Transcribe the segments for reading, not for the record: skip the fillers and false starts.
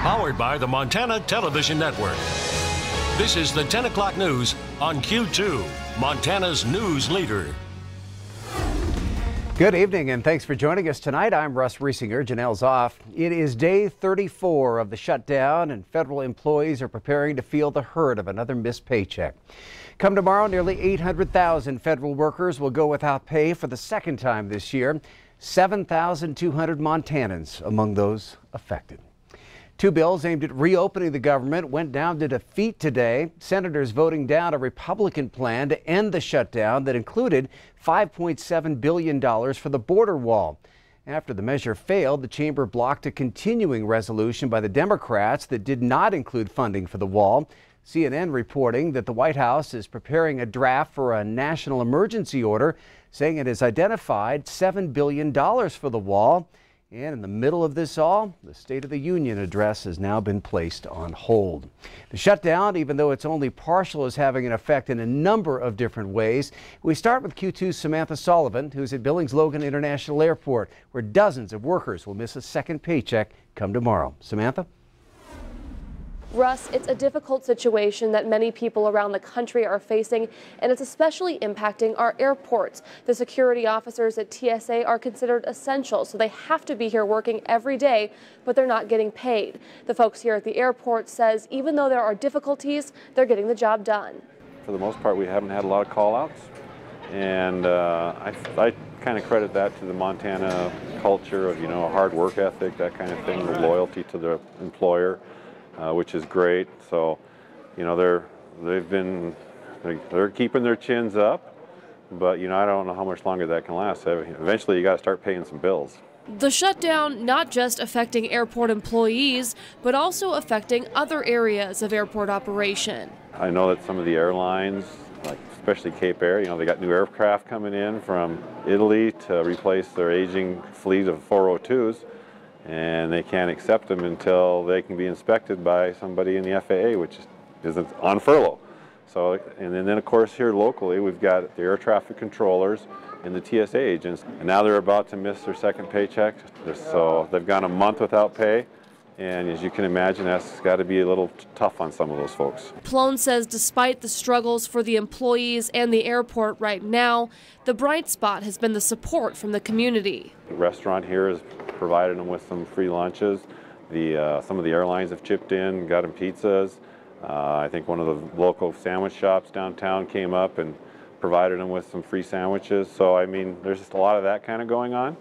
Powered by the Montana Television Network. This is the 10 o'clock news on Q2, Montana's news leader. Good evening and thanks for joining us tonight. I'm Russ Riesinger. Janelle's off. It is day 34 of the shutdown and federal employees are preparing to feel the hurt of another missed paycheck. Come tomorrow, nearly 800,000 federal workers will go without pay for the second time this year. 7,200 Montanans among those affected. Two bills aimed at reopening the government went down to defeat today. Senators voting down a Republican plan to end the shutdown that included $5.7 billion for the border wall. After the measure failed, the chamber blocked a continuing resolution by the Democrats that did not include funding for the wall. CNN reporting that the White House is preparing a draft for a national emergency order, saying it has identified $7 billion for the wall. And in the middle of this all, the State of the Union address has now been placed on hold. The shutdown, even though it's only partial, is having an effect in a number of different ways. We start with Q2's Samantha Sullivan, who's at Billings Logan International Airport, where dozens of workers will miss a second paycheck come tomorrow. Samantha? Russ, it's a difficult situation that many people around the country are facing, and it's especially impacting our airports. The security officers at TSA are considered essential, so they have to be here working every day, but they're not getting paid. The folks here at the airport says even though there are difficulties, they're getting the job done. For the most part, we haven't had a lot of call-outs, and I kind of credit that to the Montana culture of, a hard work ethic, that kind of thing, the loyalty to the employer. Which is great. So, they're keeping their chins up, but I don't know how much longer that can last. Eventually, you got to start paying some bills. The shutdown not just affecting airport employees, but also affecting other areas of airport operation. I know that some of the airlines, like especially Cape Air, they got new aircraft coming in from Italy to replace their aging fleet of 402s. And they can't accept them until they can be inspected by somebody in the FAA, which isn't on furlough. So, and then of course here locally, we've got the air traffic controllers and the TSA agents, and now they're about to miss their second paycheck. So they've gone a month without pay. And as you can imagine, that's got to be a little tough on some of those folks. Plone says despite the struggles for the employees and the airport right now, the bright spot has been the support from the community. The restaurant here has provided them with some free lunches. Some of the airlines have chipped in, got them pizzas. I think one of the local sandwich shops downtown came up and provided them with some free sandwiches. So, I mean, there's just a lot of that kind of going on.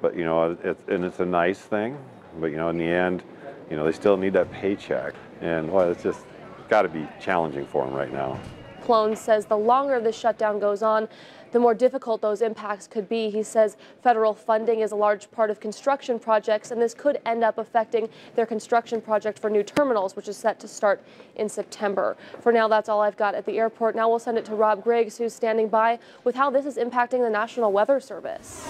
But, it's a nice thing. But, in the end, they still need that paycheck. And, well, it's just got to be challenging for them right now. Plone says the longer the shutdown goes on, the more difficult those impacts could be. He says federal funding is a large part of construction projects, and this could end up affecting their construction project for new terminals, which is set to start in September. For now, that's all I've got at the airport. Now we'll send it to Rob Griggs, who's standing by with how this is impacting the National Weather Service.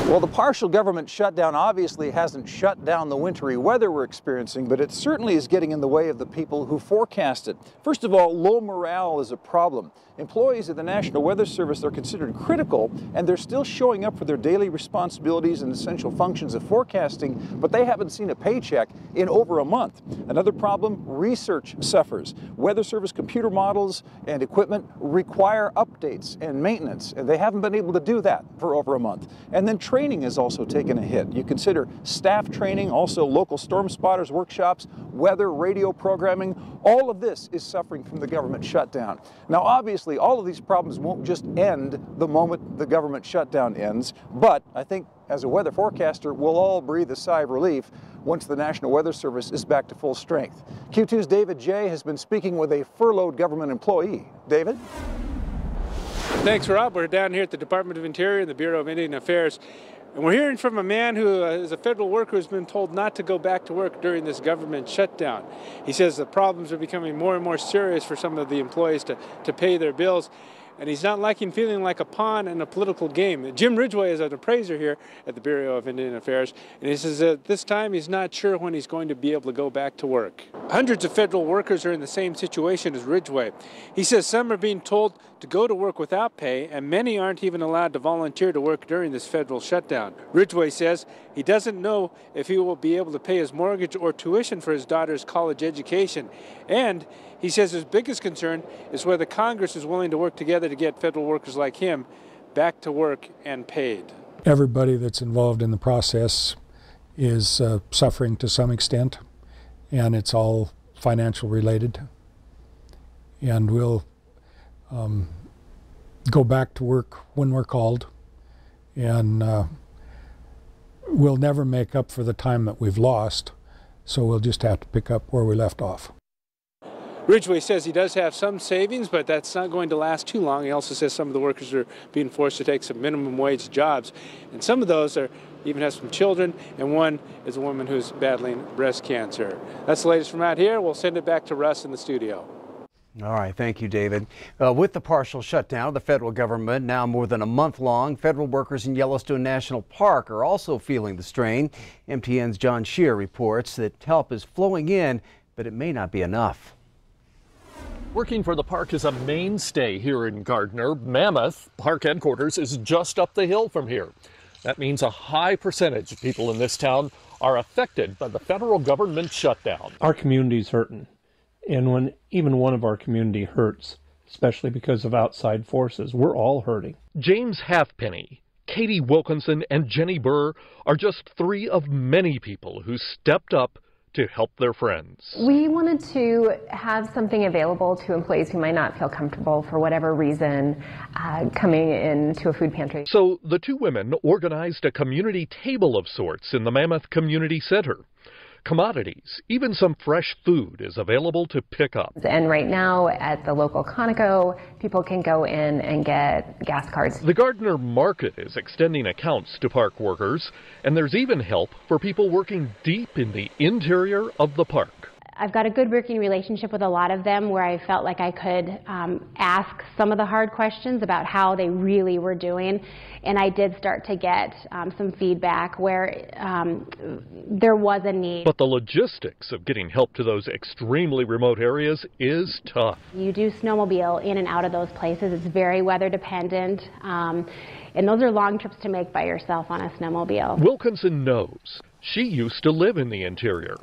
Well, the partial government shutdown obviously hasn't shut down the wintry weather we're experiencing, but it certainly is getting in the way of the people who forecast it. First of all, low morale is a problem. Employees of the National Weather Service are considered critical, and they're still showing up for their daily responsibilities and essential functions of forecasting, but they haven't seen a paycheck in over a month. Another problem, research suffers. Weather Service computer models and equipment require updates and maintenance, and they haven't been able to do that for over a month. And then training has also taken a hit. You consider staff training, also local storm spotters workshops, weather, radio programming. All of this is suffering from the government shutdown. Now, obviously, all of these problems won't just end the moment the government shutdown ends, but I think as a weather forecaster, we'll all breathe a sigh of relief once the National Weather Service is back to full strength. Q2's David J. has been speaking with a furloughed government employee. David? Thanks, Rob. We're down here at the Department of Interior and the Bureau of Indian Affairs. And we're hearing from a man who is a federal worker who's been told not to go back to work during this government shutdown. He says the problems are becoming more and more serious for some of the employees to pay their bills. and he's not liking feeling like a pawn in a political game. Jim Ridgway is an appraiser here at the Bureau of Indian Affairs, and he says at this time he's not sure when he's going to be able to go back to work. Hundreds of federal workers are in the same situation as Ridgway. He says some are being told to go to work without pay, and many aren't even allowed to volunteer to work during this federal shutdown. Ridgway says he doesn't know if he will be able to pay his mortgage or tuition for his daughter's college education. And he says his biggest concern is whether Congress is willing to work together to get federal workers like him back to work and paid. Everybody that's involved in the process is suffering to some extent, and it's all financial related. And we'll go back to work when we're called, and we'll never make up for the time that we've lost, so we'll just have to pick up where we left off. Ridgway says he does have some savings, but that's not going to last too long. He also says some of the workers are being forced to take some minimum wage jobs, and some of those even have some children, and one is a woman who's battling breast cancer. That's the latest from out here. We'll send it back to Russ in the studio. All right, thank you, David. With the partial shutdown of the federal government, now more than a month long, federal workers in Yellowstone National Park are also feeling the strain. MTN's John Shear reports that help is flowing in, but it may not be enough. Working for the park is a mainstay here in Gardner. Mammoth Park headquarters is just up the hill from here. That means a high percentage of people in this town are affected by the federal government shutdown. Our community's hurting. And when even one of our community hurts, especially because of outside forces, we're all hurting. James Halfpenny, Katie Wilkinson, and Jenny Burr are just three of many people who stepped up to help their friends. We wanted to have something available to employees who might not feel comfortable for whatever reason coming into a food pantry. So the two women organized a community table of sorts in the Mammoth Community Center. Commodities, even some fresh food, is available to pick up. And right now at the local Conoco, people can go in and get gas cards. The Gardner Market is extending accounts to park workers, and there's even help for people working deep in the interior of the park. I've got a good working relationship with a lot of them where I felt like I could ask some of the hard questions about how they really were doing. And I did start to get some feedback where there was a need. But the logistics of getting help to those extremely remote areas is tough. You do snowmobile in and out of those places. It's very weather dependent. And those are long trips to make by yourself on a snowmobile. Wilkinson knows. She used to live in the interior.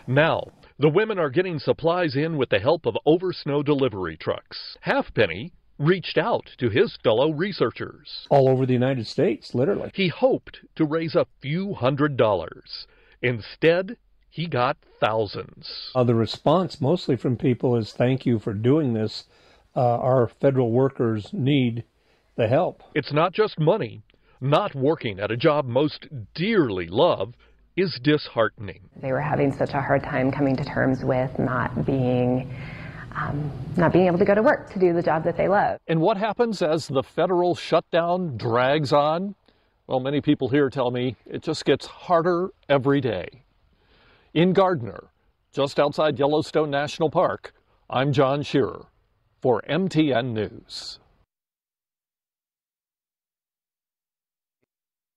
Now, the women are getting supplies in with the help of oversnow delivery trucks. Halfpenny reached out to his fellow researchers. All over the United States, literally. He hoped to raise a few $100s. Instead, he got thousands. The response mostly from people is thank you for doing this. Our federal workers need the help. It's not just money. Not working at a job most dearly love is disheartening. They were having such a hard time coming to terms with not being able to go to work to do the job that they love. And what happens as the federal shutdown drags on? Well, many people here tell me it just gets harder every day. In Gardner, just outside Yellowstone National Park, I'm John Shearer for MTN News.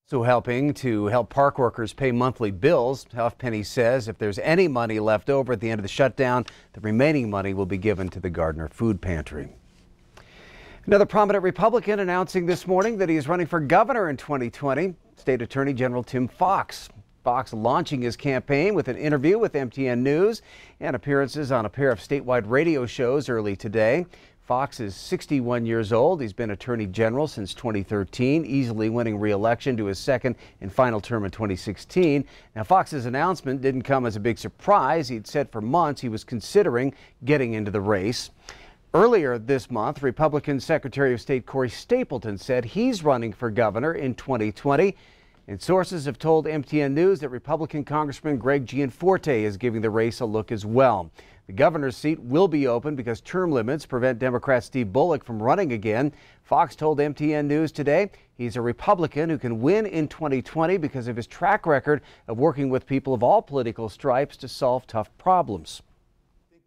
So helping to help park workers pay monthly bills, Halfpenny says if there's any money left over at the end of the shutdown, the remaining money will be given to the Gardner Food Pantry. Another prominent Republican announcing this morning that he is running for governor in 2020, State Attorney General Tim Fox. Fox launching his campaign with an interview with MTN News and appearances on a pair of statewide radio shows early today. Fox is 61 years old. He's been Attorney General since 2013, easily winning re-election to his second and final term in 2016. Now, Fox's announcement didn't come as a big surprise. He'd said for months he was considering getting into the race. Earlier this month, Republican Secretary of State Corey Stapleton said he's running for governor in 2020. And sources have told MTN News that Republican Congressman Greg Gianforte is giving the race a look as well. The governor's seat will be open because term limits prevent Democrat Steve Bullock from running again. Fox told MTN News today he's a Republican who can win in 2020 because of his track record of working with people of all political stripes to solve tough problems.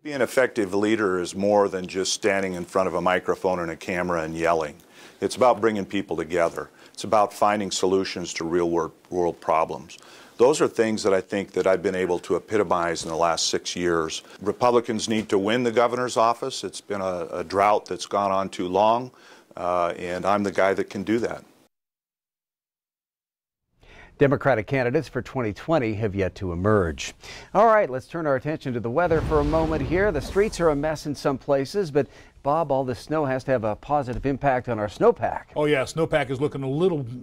Being an effective leader is more than just standing in front of a microphone and a camera and yelling. It's about bringing people together. It's about finding solutions to real world problems. Those are things that I think that I've been able to epitomize in the last 6 years. Republicans need to win the governor's office. It's been a drought that's gone on too long, and I'm the guy that can do that. Democratic candidates for 2020 have yet to emerge. All right, let's turn our attention to the weather for a moment here. The streets are a mess in some places, but Bob, all this snow has to have a positive impact on our snowpack. Oh yeah, snowpack is looking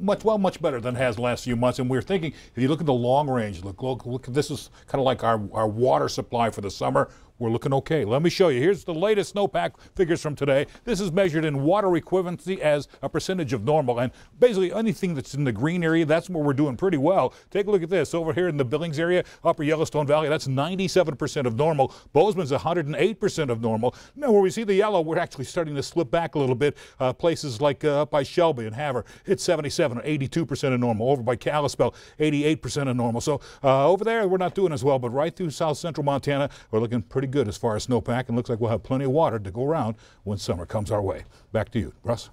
much better than it has the last few months. And we're thinking, if you look at the long range, look, this is kind of like our water supply for the summer. We're looking okay. Let me show you. Here's the latest snowpack figures from today. This is measured in water equivalency as a percentage of normal. And basically anything that's in the green area, that's where we're doing pretty well. Take a look at this. Over here in the Billings area, upper Yellowstone Valley, that's 97% of normal. Bozeman's 108% of normal. Now where we see the yellow, we're actually starting to slip back a little bit. Places like up by Shelby and Havre, it's 77 or 82% of normal. Over by Kalispell, 88% of normal. So over there, we're not doing as well. But right through south central Montana, we're looking pretty good as far as snowpack, and looks like we'll have plenty of water to go around when summer comes our way. Back to you, Russ.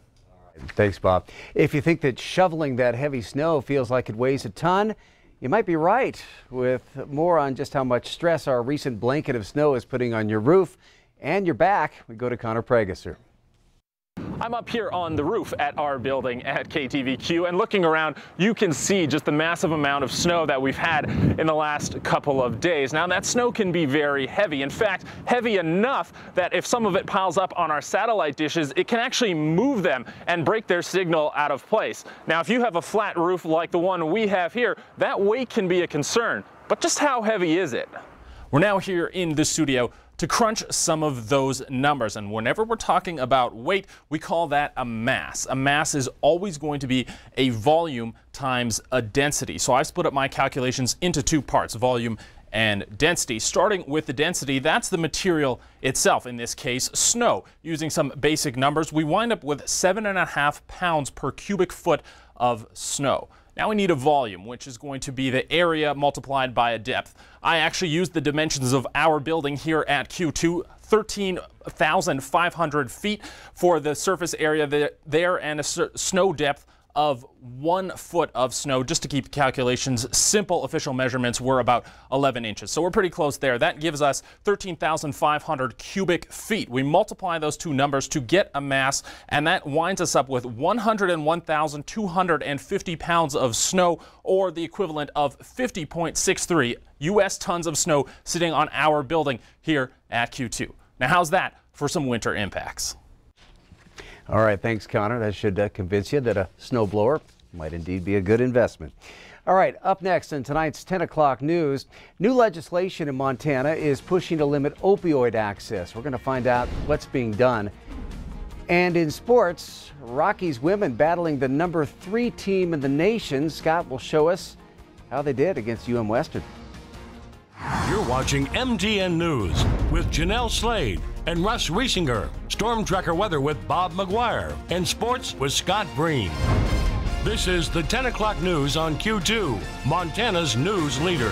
Thanks, Bob. If you think that shoveling that heavy snow feels like it weighs a ton, you might be right. With more on just how much stress our recent blanket of snow is putting on your roof and your back, we go to Connor Pregasser. I'm up here on the roof at our building at KTVQ, and looking around, you can see just the massive amount of snow that we've had in the last couple of days. Now, that snow can be very heavy. In fact, heavy enough that if some of it piles up on our satellite dishes, it can actually move them and break their signal out of place. Now, if you have a flat roof like the one we have here, that weight can be a concern. But just how heavy is it? We're now here in the studio to crunch some of those numbers. And whenever we're talking about weight, we call that a mass. A mass is always going to be a volume times a density. So I split up my calculations into two parts, volume and density. Starting with the density, that's the material itself, in this case, snow. Using some basic numbers, we wind up with 7.5 pounds per cubic foot of snow. Now we need a volume, which is going to be the area multiplied by a depth. I actually used the dimensions of our building here at Q2, 13,500 feet for the surface area there, and a snow depth of 1 foot of snow. Just to keep the calculations simple, official measurements were about 11 inches. So we're pretty close there. That gives us 13,500 cubic feet. We multiply those two numbers to get a mass, and that winds us up with 101,250 pounds of snow, or the equivalent of 50.63 U.S. tons of snow sitting on our building here at Q2. Now, how's that for some winter impacts? All right, thanks, Connor. That should convince you that a snowblower might indeed be a good investment. All right, up next in tonight's 10 o'clock news, new legislation in Montana is pushing to limit opioid access. We're going to find out what's being done. And in sports, Rockies women battling the number 3 team in the nation. Scott will show us how they did against Western. You're watching MTN News with Janelle Slade and Russ Riesinger. Storm Tracker weather with Bob McGuire. And sports with Scott Breen. This is the 10 o'clock news on Q2, Montana's news leader.